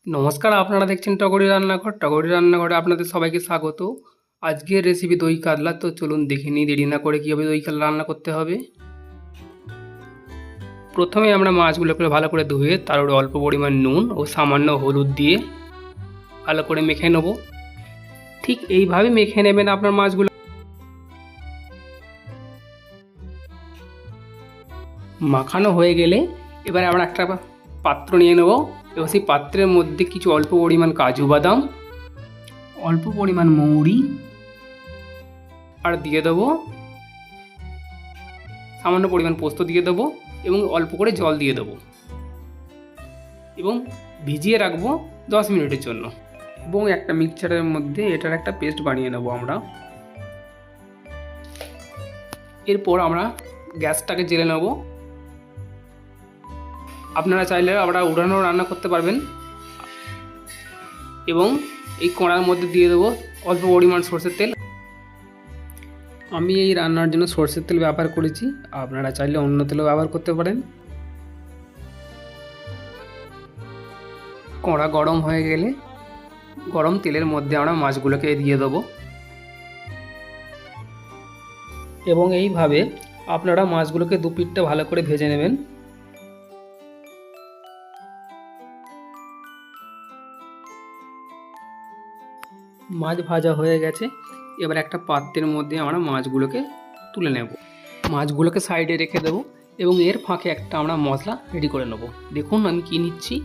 নমস্কার, আপনারা দেখছেন টগরি রান্নাঘর। টগরি রান্নাঘরে আপনাদের সবাইকে স্বাগত। আজকের রেসিপি দই কাতলা। তো চলুন দেখে নিই দেরি না করে কীভাবে দই কাতলা রান্না করতে হবে। প্রথমে আমরা মাছগুলোকে ভালো করে ধুয়ে তার উপরে অল্প পরিমাণ নুন ও সামান্য হলুদ দিয়ে ভালো করে মেখে নেব। ঠিক এইভাবে মেখে নেবেন আপনার মাছগুলো। মাখানো হয়ে গেলে এবারে আমরা একটা পাত্র নিয়ে নেব এবং সেই পাত্রের মধ্যে কিছু অল্প পরিমাণ কাজু বাদাম, অল্প পরিমাণ মৌরি আর দিয়ে দেবো সামান্য পরিমাণ পোস্ত দিয়ে দেবো এবং অল্প করে জল দিয়ে দেবো এবং ভিজিয়ে রাখবো 10 মিনিটের জন্য। এবং একটা মিক্সচারের মধ্যে এটার একটা পেস্ট বানিয়ে নেব আমরা। এরপর আমরা গ্যাসটাকে জ্বেলে নেব। আপনারা চাইলে আমরা উড়ানো রান্না করতে পারবেন। এবং এই কড়ার মধ্যে দিয়ে দেবো অল্প পরিমাণ সরষের তেল। আমি এই রান্নার জন্য সরষের তেল ব্যবহার করেছি, আপনারা চাইলে অন্য তেলও ব্যবহার করতে পারেন। কড়া গরম হয়ে গেলে গরম তেলের মধ্যে আমরা মাছগুলোকে দিয়ে দেবো এবং এইভাবে আপনারা মাছগুলোকে দু পিঠটা ভালো করে ভেজে নেবেন। মাছ ভাজা হয়ে গেছে, এবার একটা পাত্রের মধ্যে আমরা মাছগুলোকে তুলে নেব। মাছগুলোকে সাইডে রেখে দেবো এবং এর ফাঁকে একটা আমরা মশলা রেডি করে নেব। দেখুন আমি কি নিচ্ছি।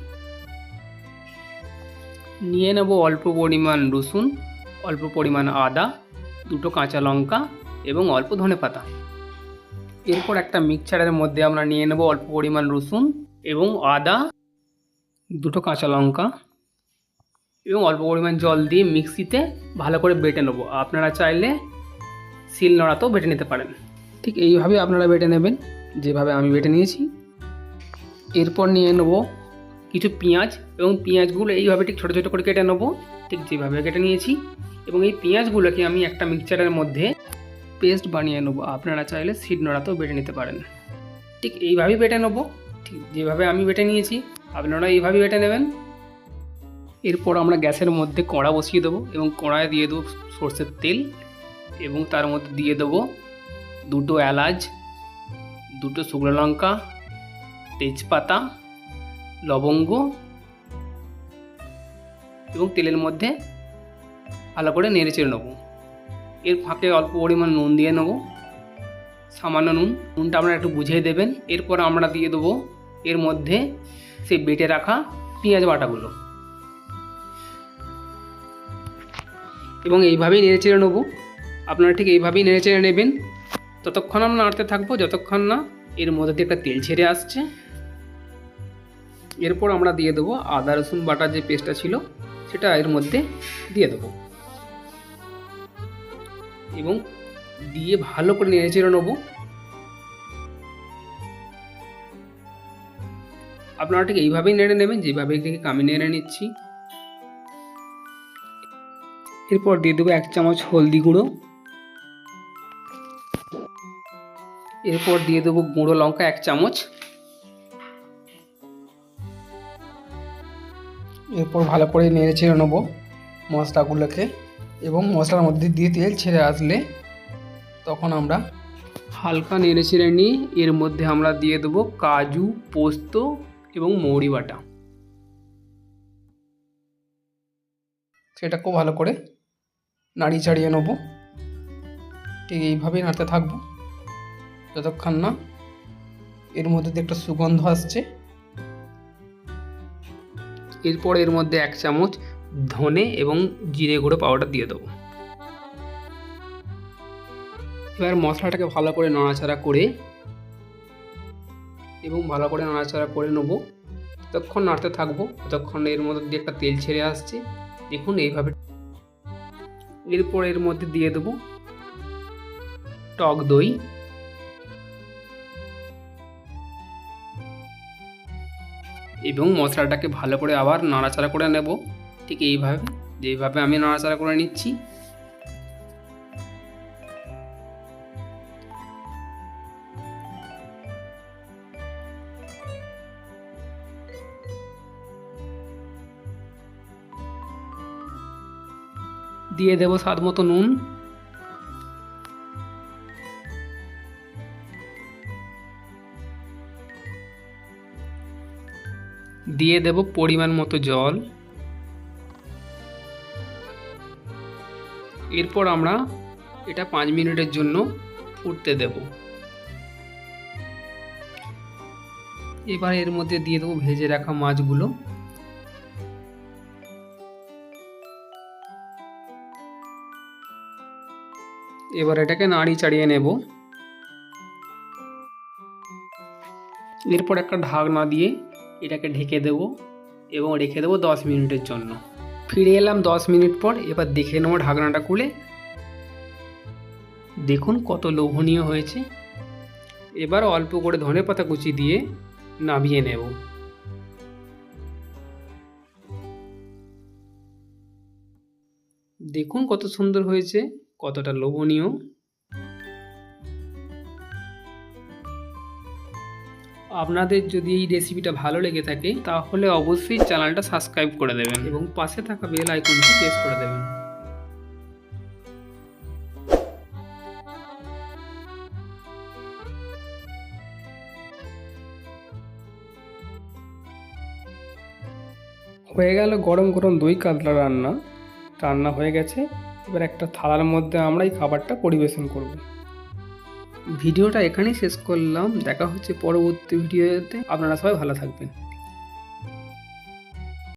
নিয়ে নেব অল্প পরিমাণ রসুন, অল্প পরিমাণ আদা, দুটো কাঁচা লঙ্কা এবং অল্প ধনেপাতা। এরপর একটা মিক্সচারের মধ্যে আমরা নিয়ে নেব অল্প পরিমাণ রসুন এবং আদা, দুটো কাঁচা লঙ্কা এবং অল্প পরিমাণ জল দিয়ে মিক্সিতে ভালো করে বেটে নেব। আপনারা চাইলে শিল নোড়াতেও বেটে নিতে পারেন। ঠিক এইভাবে আপনারা বেটে নেবেন যেভাবে আমি বেটে নিয়েছি। এরপর নিয়ে নেব কিছু পেঁয়াজ এবং পেঁয়াজগুলো এইভাবে ঠিক ছোটো ছোটো করে কেটে নেব, ঠিক যেভাবে কেটে নিয়েছি। এবং এই পেঁয়াজগুলোকে আমি একটা মিক্সচারের মধ্যে পেস্ট বানিয়ে নেব। আপনারা চাইলে শিল নোড়াতেও বেটে নিতে পারেন। ঠিক এইভাবেই বেটে নেব, ঠিক যেভাবে আমি বেটে নিয়েছি আপনারা এইভাবেই বেটে নেবেন। এরপর আমরা গ্যাসের মধ্যে কড়া বসিয়ে দেবো এবং কড়ায় দিয়ে দেবো সরষের তেল এবং তার মধ্যে দিয়ে দেবো দুটো এলাচ, দুটো শুকনো লঙ্কা, তেজপাতা, লবঙ্গ এবং তেলের মধ্যে ভালো করে নেড়ে চেড়ে নেবো। এর ফাঁকে অল্প পরিমাণ নুন দিয়ে নেবো, সামান্য নুনটা আপনারা একটু বুঝিয়ে দেবেন। এরপর আমরা দিয়ে দেবো এর মধ্যে সেই বেটে রাখা পেঁয়াজ বাটাগুলো এবং এইভাবেই নেড়ে চেড়ে নেবো। আপনারা ঠিক এইভাবেই নেড়ে চেড়ে নেবেন। ততক্ষণ আমরা নাড়তে থাকবো যতক্ষণ না এর মধ্যে দিয়ে একটা তেল ছেড়ে আসছে। এরপর আমরা দিয়ে দেবো আদা রসুন বাটার যে পেস্টটা ছিল সেটা এর মধ্যে দিয়ে দেবো এবং দিয়ে ভালো করে নেড়ে চেড়ে নেবো। আপনারা ঠিক এইভাবেই নেড়ে নেবেন যেভাবে আমি নেড়ে নিচ্ছি। এরপর দিয়ে দেবো 1 চামচ হলদি গুঁড়ো। এরপর দিয়ে দেবো গুঁড়ো লঙ্কা 1 চামচ। এরপর ভালো করে নেড়ে চেড়ে নেবো মশলাগুলোকে এবং মশলার মধ্যে দিয়ে তেল ছেড়ে আসলে তখন আমরা হালকা নেড়ে চেড়ে নিয়ে এর মধ্যে আমরা দিয়ে দেবো কাজু, পোস্ত এবং মৌরি বাটা। সেটা খুব ভালো করে নাড়িয়ে ছাড়িয়ে নেবো। ঠিক এইভাবেই নাড়তে থাকবো যতক্ষণ না এর মধ্যে দিয়ে একটা সুগন্ধ আসছে। এরপর এর মধ্যে 1 চামচ ধনে এবং জিরে গুঁড়ো পাউডার দিয়ে দেবো। এবার মশলাটাকে ভালো করে নাড়াচাড়া করে নেবো। ততক্ষণ নাড়তে থাকবো ততক্ষণ এর মধ্যে দিয়ে একটা তেল ছেড়ে আসছে। দেখুন এইভাবে। এরপর এর মধ্যে দিয়ে দেবো টক দই এবং মশলাটাকে ভালো করে আবার নাড়াচাড়া করে নেব। ঠিক এইভাবে যেভাবে আমি নাড়াচাড়া করে নিচ্ছি। দিয়ে দেব স্বাদ মতো নুন, দিয়ে দেব পরিমাণ মতো জল। এরপর আমরা এটা 5 মিনিটের জন্য ফুটতে দেব। এবার এর মধ্যে দিয়ে দেবো ভেজে রাখা মাছগুলো। এবার এটাকে নাড়ি চাড়িয়ে নেব। এরপর একটা ঢাকনা দিয়ে এটাকে ঢেকে দেব এবং রেখে দেবো 10 মিনিটের জন্য। ফিরে এলাম 10 মিনিট পর। এবার দেখে নেবো ঢাকনাটা খুলে। দেখুন কত লোভনীয় হয়েছে। এবার অল্প করে ধনেপাতা কুচি দিয়ে নামিয়ে নেব। দেখুন কত সুন্দর হয়েছে, কতটা লোভনীয়। আপনাদের যদি এই রেসিপিটা ভালো লেগে থাকে তাহলে অবশ্যই চ্যানেলটা সাবস্ক্রাইব করে দেবেন এবং পাশে থাকা বেল আইকনটি প্রেস করে দেবেন। হয়ে গেল গরম গরম দই কাতলা রান্না হয়ে গেছে। এবার একটা থালার মধ্যে আমরা এই খাবারটা পরিবেশন করব। ভিডিওটা এখানেই শেষ করলাম। দেখা হচ্ছে পরবর্তী ভিডিওতে। আপনারা সবাই ভালো থাকবেন।